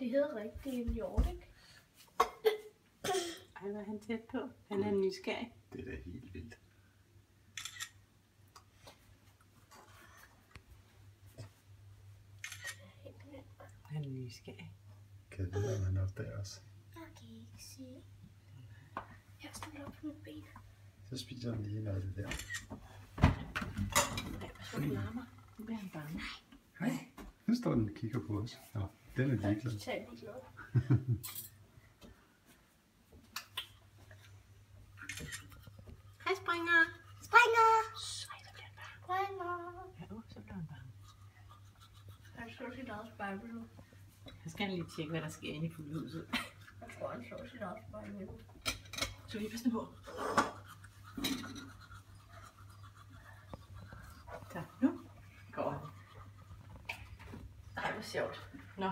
Det hedder rigtig en hjort, ikke? Ej, hvor er han tæt på. Han er nysgerrig. Det er da helt vildt. Han er nysgerrig. Kan jeg vide, om han opdager os? Jeg kan ikke se. Jeg står op på mit ben. Så spiser han lige noget af det der. Nej, hvad skal du larme? Nu bliver han bange. Hej. Nu står den og kigger på os. Nå, den er ligeglad. Totalt ligeglad. Hej, Springer. Springer! Ej, der bliver han bange. Springer! Ja, så bliver han bange. Han slår sit eget spejl nu. Så skal han lige tjekke, hvad der sker inde i fuglehuset. Jeg tror, han slår sit eget spejl nu. Så vi passer på. Så, nu går han. Ej, hvor sjovt. Nå.